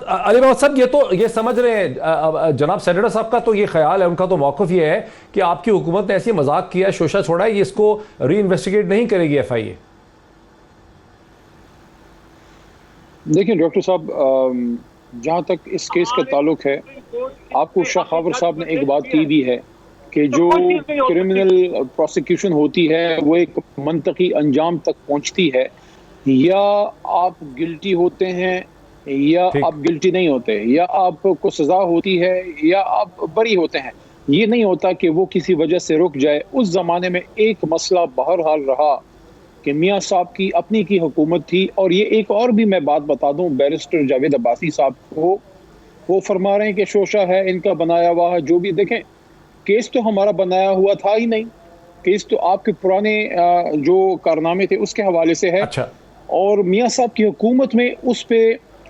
علی محمد صاحب یہ سمجھ رہے ہیں جناب سینیٹر صاحب کا تو یہ خیال ہے، ان کا تو موقف یہ ہے کہ آپ کی حکومت نے ایسی مذاق کیا، شوشہ چھوڑا ہے، یہ اس کو ری انویسٹیگیٹ نہیں کرے گی ایف آئی اے؟ دیکھیں ڈاکٹر صاحب، جہاں تک اس کیس کا تعلق ہے، آپ کو شاہ خاور صاحب نے ایک بات کی بھی ہے کہ جو کرمنل پروسیکیوشن ہوتی ہے وہ ایک منطقی انجام تک پہنچتی ہے، یا آپ گلٹی ہوتے ہیں یا آپ گلٹی نہیں ہوتے، یا آپ کو سزا ہوتی ہے یا آپ بری ہوتے ہیں، یہ نہیں ہوتا کہ وہ کسی وجہ سے رک جائے۔ اس زمانے میں ایک مسئلہ بہرحال رہا کہ میاں صاحب کی اپنی کی حکومت تھی، اور یہ ایک اور بھی میں بات بتا دوں بیرسٹر جاوید عباسی صاحب کو، وہ فرما رہے ہیں کہ شوشہ ہے ان کا بنایا ہوا ہے۔ جو بھی دیکھیں، کیس تو ہمارا بنایا ہوا تھا ہی نہیں، کیس تو آپ کے پرانے جو کارنامے تھے اس کے حوالے سے ہے، اور میاں صاحب کی حکومت میں اس پہ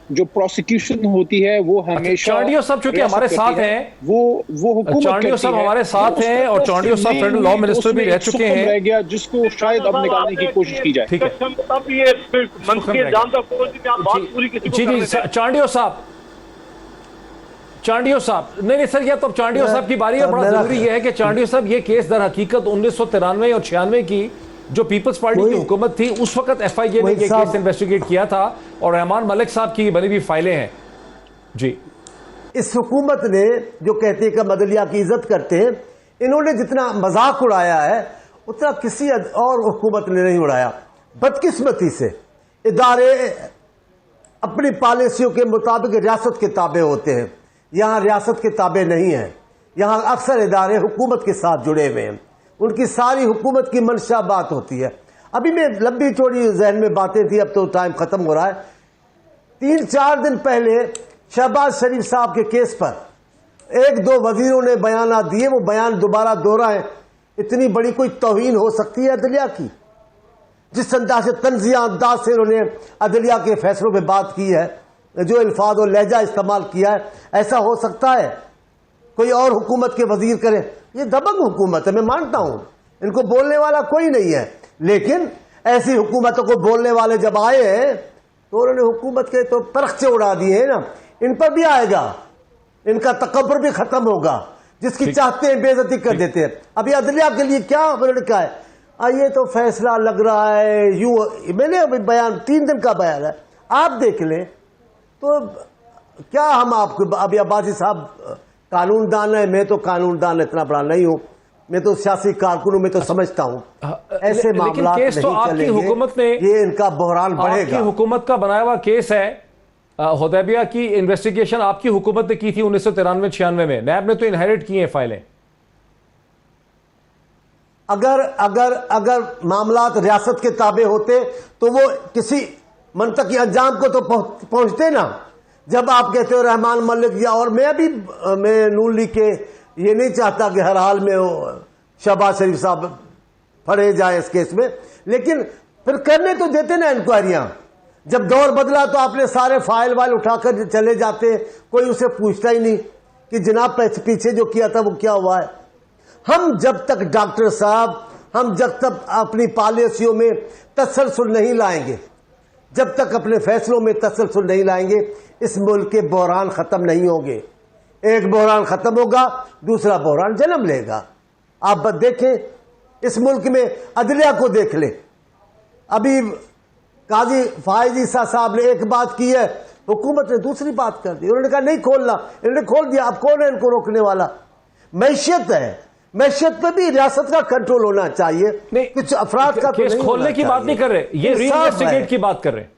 جو پروسیکیوشن ہوتی ہے وہ ہمیشہ چانڈیو صاحب چونکہ ہمارے ساتھ ہیں، وہ حکومت چانڈیو صاحب ہمارے ساتھ ہیں، اور چانڈیو صاحب فیڈرل لا منسٹر بھی رہ چکے ہیں، رہ گیا جس کو شاید اب نکالنے کی کوشش کی جائے۔ ٹھیک ہے جی چانڈیو صاحب نہیں سر، یہ تو چانڈیو صاحب کی باری ہے۔ بڑا ضروری یہ ہے کہ چانڈیو صاحب یہ کیس در حقیقت 1993 اور 96 کی جو پیپلز پارٹی کی حکومت تھی اس وقت ایف آئی اے نے یہ کیس انویسٹیگیٹ کیا تھا، اور رحمان ملک صاحب کی بنی بھی فائلیں ہیں۔ جی اس حکومت نے جو کہتے ہیں کہ عدلیہ کی عزت کرتے ہیں، انہوں نے جتنا مذاق اڑایا ہے اتنا کسی اور حکومت نے نہیں اڑایا۔ بدقسمتی سے ادارے اپنی پالیسیوں کے مطابق ریاست کے تابع ہوتے ہیں، یہاں ریاست کے تابع نہیں ہیں، یہاں اکثر ادارے حکومت کے ساتھ جڑے ہوئے ہیں، ان کی ساری حکومت کی منشا بات ہوتی ہے۔ ابھی میں لمبی چوڑی ذہن میں باتیں تھی، اب تو ٹائم ختم ہو رہا ہے۔ 3-4 دن پہلے شہباز شریف صاحب کے کیس پر 1-2 وزیروں نے بیانات دیے، وہ بیان دوبارہ دہرائیں، اتنی بڑی کوئی توہین ہو سکتی ہے عدلیہ کی؟ جس انداز سے تنزیہ انداز سے انہوں نے عدلیہ کے فیصلوں پہ بات کی ہے، جو الفاظ و لہجہ استعمال کیا ہے، ایسا ہو سکتا ہے کوئی اور حکومت کے وزیر کرے؟ یہ دبنگ حکومت ہے، میں مانتا ہوں ان کو بولنے والا کوئی نہیں ہے، لیکن ایسی حکومتوں کو بولنے والے جب آئے ہیں تو انہوں نے حکومت کے تو پرخچے اڑا دیے ہیں نا، ان پر بھی آئے گا، ان کا تکبر بھی ختم ہوگا، جس کی چاہتے ہیں بے عزتی کر دیتے ہیں۔ ابھی عدلیہ کے لیے کیا انہوں نے کہا ہے، یہ تو فیصلہ لگ رہا ہے یوں، میں نے ابھی بیان 3 دن کا بیان ہے، آپ دیکھ لیں تو کیا ہم آپ کو ابھی عباسی صاحب قانون دان ہے، میں تو قانون دان اتنا بڑا نہیں ہوں، میں تو سیاسی کارکنوں میں تو سمجھتا ہوں ایسے معاملات نہیں چلیں گے، یہ ان کا بحران بڑھے گا۔ آپ کی حکومت کا بنایا ہوا کیس ہے، حدیبیہ کی انویسٹیگیشن آپ کی حکومت نے کی تھی 1993-96 میں، نیب نے تو انہیریٹ کی ہیں فائلیں۔ اگر معاملات ریاست کے تابع ہوتے تو وہ کسی منطقی انجام کو تو پہنچتے نا۔ جب آپ کہتے ہو رحمان ملک یا اور میں نون لیگ کے یہ نہیں چاہتا کہ ہر حال میں شہباز شریف صاحب پھڑے جائیں اس کیس میں، لیکن پھر کرنے تو دیتے نا انکوائریاں۔ جب دور بدلا تو آپ نے سارے فائل اٹھا کر چلے جاتے، کوئی اسے پوچھتا ہی نہیں کہ جناب پیچھے جو کیا تھا وہ کیا ہوا ہے۔ ہم جب تک ڈاکٹر صاحب ہم جب تک اپنی پالیسیوں میں تسلسل نہیں لائیں گے، جب تک اپنے فیصلوں میں تسلسل نہیں لائیں گے، اس ملک کے بحران ختم نہیں ہوں گے۔ ایک بحران ختم ہوگا، دوسرا بحران جنم لے گا۔ آپ بس دیکھیں اس ملک میں عدلیہ کو دیکھ لیں، ابھی قاضی فائز عیسیٰ صاحب نے ایک بات کی ہے، حکومت نے دوسری بات کر دی، انہوں نے کہا نہیں کھولنا، انہوں نے کھول دیا، اب کون ہے ان کو روکنے والا؟ معیشت ہے، معیشت پہ بھی ریاست کا کنٹرول ہونا چاہیے، کچھ افراد کا کیس کھولنے کی بات نہیں کر رہے، یہ ری انویسٹیگیٹ کی بات کر رہے ہیں،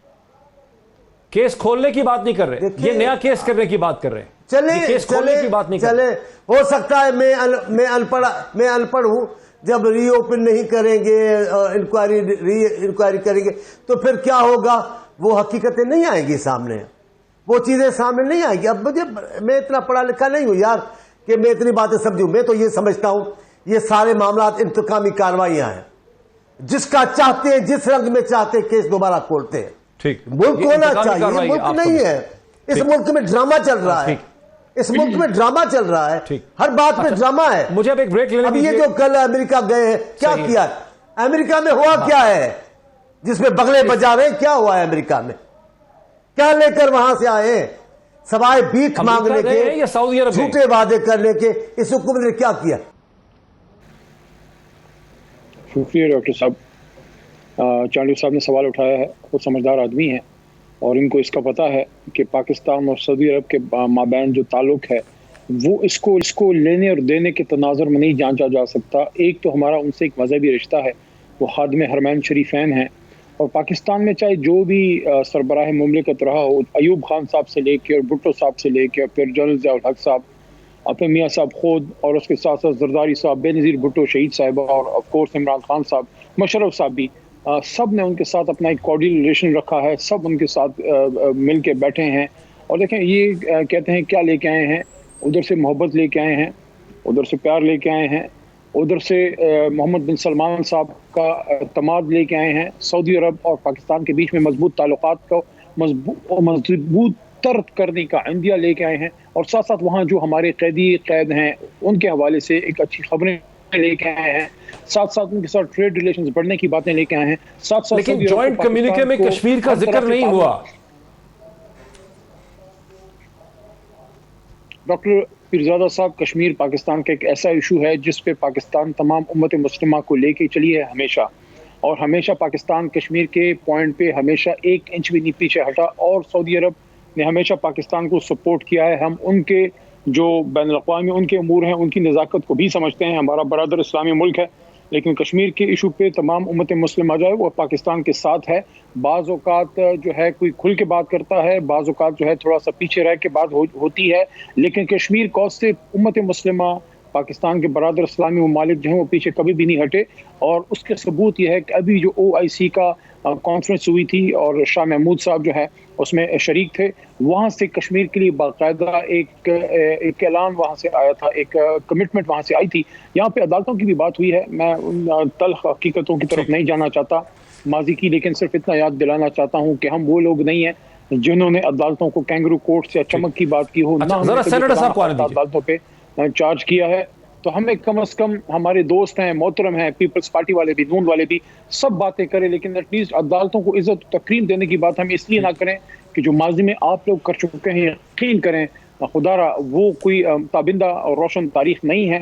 کیس کھولنے کی بات نہیں کر رہے، یہ نیا کیس کرنے کی بات کر رہے ہیں، کیس کھولنے کی بات نہیں کر رہے۔ ہو سکتا ہے میں ان پڑھ ہوں، جب ری اوپن نہیں کریں گے، انکوائری کریں گے تو پھر کیا ہوگا، وہ حقیقتیں نہیں آئیں گی سامنے، وہ چیزیں سامنے نہیں آئیں گی۔ اب میں اتنا پڑھا لکھا نہیں ہوں یار کہ میں اتنی باتیں سمجھوں، میں تو یہ سمجھتا ہوں یہ سارے معاملات انتقامی کارروائیاں ہیں، جس کا چاہتے ہیں جس رنگ میں چاہتے ہیں کیس دوبارہ کھولتے ہیں۔ ملک ہونا چاہیے، ملک نہیں ہے، اس ملک میں ڈرامہ چل رہا ہے، اس ملک میں ڈرامہ چل رہا ہے، ہر بات میں ڈرامہ ہے۔ مجھے اب ایک بریک لینے اب یہ جو کل امریکہ گئے ہیں، کیا کیا امریکہ میں ہوا کیا ہے جس میں بغلے بجا رہے ہیں؟ کیا ہوا ہے امریکہ میں؟ کیا لے کر وہاں سے آئے ہیں؟ سوائے بھیک مانگنے کے, یا سعودی عرب جھوٹے وعدے کرنے کے اس حکومت نے کیا کیا؟ شکریہ ڈاکٹر صاحب. چانڈیو صاحب نے سوال اٹھایا ہے, خود سمجھدار آدمی ہیں اور ان کو اس کا پتہ ہے کہ پاکستان اور سعودی عرب کے مابین جو تعلق ہے وہ اس کو لینے اور دینے کے تناظر میں نہیں جانچا جا سکتا. ایک تو ہمارا ان سے ایک مذہبی رشتہ ہے, وہ خادم حرمین شریفین ہیں, اور پاکستان میں چاہے جو بھی سربراہ مملکت رہا ہو, ایوب خان صاحب سے لے کے اور بھٹو صاحب سے لے کے پھر جنرل ضیاء الحق صاحب, پھر میاں صاحب خود, اور اس کے ساتھ ساتھ زرداری صاحب, بے نظیر بھٹو شہید صاحبہ, اور آف کورس عمران خان صاحب, مشرف صاحب بھی, سب نے ان کے ساتھ اپنا ایک کارڈیل ریلیشن رکھا ہے, سب ان کے ساتھ مل کے بیٹھے ہیں. اور دیکھیں یہ کہتے ہیں کیا لے کے آئے ہیں, ادھر سے محبت لے کے آئے ہیں, ادھر سے پیار لے کے آئے ہیں, ادھر سے محمد بن سلمان صاحب کا اعتماد لے کے آئے ہیں. سعودی عرب اور پاکستان کے بیچ میں مضبوط تعلقات کو مضبوط تر کرنے کا عندیہ لے کے آئے ہیں, اور ساتھ ساتھ وہاں جو ہمارے قید ہیں ان کے حوالے سے ایک اچھی خبریں لے کے آئے ہیں, ساتھ ساتھ ان کے ساتھ ٹریڈ ریلیشنز بڑھنے کی باتیں لے کے آئے ہیں. ساتھ ساتھ لیکن جوائنٹ کمیونیکے میں کشمیر کا ذکر نہیں ہوا. ڈاکٹر پیرزادہ صاحب, کشمیر پاکستان کا ایک ایسا ایشو ہے جس پہ پاکستان تمام امت مسلمہ کو لے کے چلی ہے ہمیشہ, اور ہمیشہ پاکستان کشمیر کے پوائنٹ پہ ہمیشہ 1 انچ بھی نہیں پیچھے ہٹا, اور سعودی عرب نے ہمیشہ پاکستان کو سپورٹ کیا ہے. ہم ان کے جو بین الاقوامی ان کے امور ہیں ان کی نزاکت کو بھی سمجھتے ہیں. ہمارا برادر اسلامی ملک ہے, لیکن کشمیر کے ایشو پہ تمام امت مسلمہ جو ہے وہ پاکستان کے ساتھ ہے. بعض اوقات جو ہے کوئی کھل کے بات کرتا ہے, بعض اوقات جو ہے تھوڑا سا پیچھے رہ کے بات ہوتی ہے, لیکن کشمیر کو سے امت مسلمہ پاکستان کے برادر اسلامی ممالک جو ہیں وہ پیچھے کبھی بھی نہیں ہٹے. اور اس کے ثبوت یہ ہے کہ ابھی جو OIC کا کانفرنس ہوئی تھی اور شاہ محمود صاحب جو ہے اس میں شریک تھے, وہاں سے کشمیر کے لیے باقاعدہ ایک اعلان وہاں سے آیا تھا, ایک کمٹمنٹ وہاں سے آئی تھی. یہاں پہ عدالتوں کی بھی بات ہوئی ہے, میں ان تلخ حقیقتوں کی طرف نہیں جانا چاہتا ماضی کی, لیکن صرف اتنا یاد دلانا چاہتا ہوں کہ ہم وہ لوگ نہیں ہیں جنہوں نے عدالتوں کو کینگرو کورٹ سے چمک کی بات کی ہو, نہ ہم نے عدالتوں پہ چارج کیا ہے. تو ہمیں کم از کم ہمارے دوست ہیں, محترم ہیں, پیپلز پارٹی والے بھی, نون والے بھی, سب باتیں کریں, لیکن ایٹ لیسٹ عدالتوں کو عزت و تکریم دینے کی بات ہم اس لیے نہ کریں کہ جو ماضی میں آپ لوگ کر چکے ہیں یقین کریں خدا را وہ کوئی تابندہ اور روشن تاریخ نہیں ہے.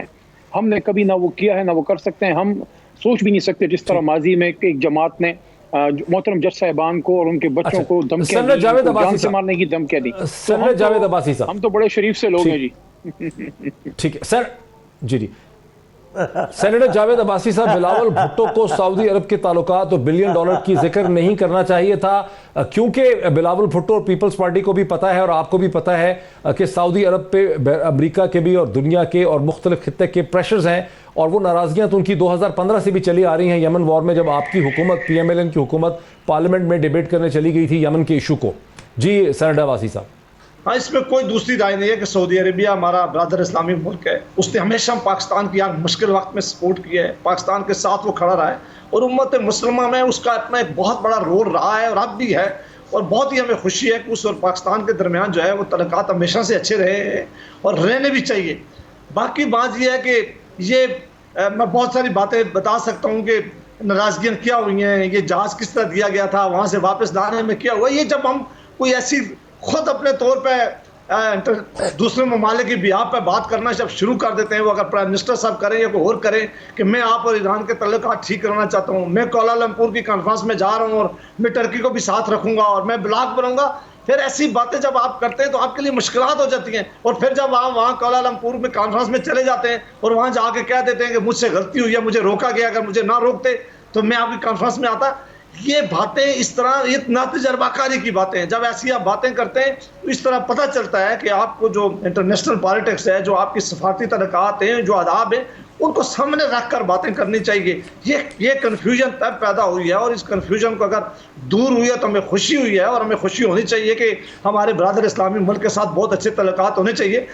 ہم نے کبھی نہ وہ کیا ہے نہ وہ کر سکتے ہیں. ہم سوچ بھی نہیں سکتے جس طرح ماضی میں ایک جماعت نے محترم جج صاحبان کو اور ان کے بچوں کو دھمکیاں دی, جان سے مارنے کی دھمکیاں دی. جاوید عباسی صاحب, ہم تو بڑے شریف سے لوگ ہیں جی. ٹھیک ہے سر. جی سینیٹر جاوید عباسی صاحب, بلاول بھٹو کو سعودی عرب کے تعلقات اور $1 بلین کی ذکر نہیں کرنا چاہیے تھا, کیونکہ بلاول بھٹو اور پیپلز پارٹی کو بھی پتا ہے اور آپ کو بھی پتا ہے کہ سعودی عرب پہ امریکہ کے بھی اور دنیا کے اور مختلف خطے کے پریشرز ہیں, اور وہ ناراضگیاں تو ان کی 2015 سے بھی چلی آ رہی ہیں. یمن وار میں جب آپ کی حکومت PMLN کی حکومت پارلیمنٹ میں ڈیبیٹ کرنے چلی گئی تھی یمن کے ایشو کو. جی سینیٹر عباسی صاحب. ہاں, اس میں کوئی دوسری رائے نہیں ہے کہ سعودی عربیہ ہمارا برادر اسلامی ملک ہے. اس نے ہمیشہ پاکستان کی مشکل وقت میں سپورٹ کیا ہے, پاکستان کے ساتھ وہ کھڑا رہا ہے, اور امت مسلمہ میں اس کا اپنا ایک بہت بڑا رول رہا ہے اور اب بھی ہے. اور بہت ہی ہمیں خوشی ہے کہ اس اور پاکستان کے درمیان جو ہے وہ تعلقات ہمیشہ سے اچھے رہے ہیں اور رہنے بھی چاہیے. باقی بات یہ ہے کہ یہ میں بہت ساری باتیں بتا سکتا ہوں کہ ناراضگیاں کیا ہوئی ہیں, یہ جہاز کس طرح دیا گیا تھا, وہاں سے واپس لانے میں کیا ہوا. یہ جب ہم کوئی ایسی خود اپنے طور پہ دوسرے ممالک کی بیاہ پہ بات کرنا جب شروع کر دیتے ہیں, وہ اگر پرائم منسٹر صاحب کریں یا کوئی اور کریں کہ میں آپ اور ایران کے تعلقات ٹھیک کرنا چاہتا ہوں, میں کوالالمپور کی کانفرنس میں جا رہا ہوں اور میں ٹرکی کو بھی ساتھ رکھوں گا اور میں بلاک بنوں گا, پھر ایسی باتیں جب آپ کرتے ہیں تو آپ کے لیے مشکلات ہو جاتی ہیں. اور پھر جب وہاں کوالالمپور میں کانفرنس میں چلے جاتے ہیں اور وہاں جا کے کہہ دیتے ہیں کہ مجھ سے غلطی ہوئی ہے, مجھے روکا گیا, اگر مجھے نہ روکتے تو میں آپ کی کانفرنس میں آتا. یہ باتیں اس طرح, یہ نہ تجربہ کاری کی باتیں ہیں. جب ایسی آپ باتیں کرتے ہیں تو اس طرح پتہ چلتا ہے کہ آپ کو جو انٹرنیشنل پالیٹکس ہے, جو آپ کی سفارتی تعلقات ہیں, جو آداب ہیں, ان کو سامنے رکھ کر باتیں کرنی چاہیے. یہ کنفیوژن تب پیدا ہوئی ہے, اور اس کنفیوژن کو اگر دور ہوئی ہے تو ہمیں خوشی ہوئی ہے, اور ہمیں خوشی ہونی چاہیے کہ ہمارے برادر اسلامی ملک کے ساتھ بہت اچھے تعلقات ہونے چاہیے.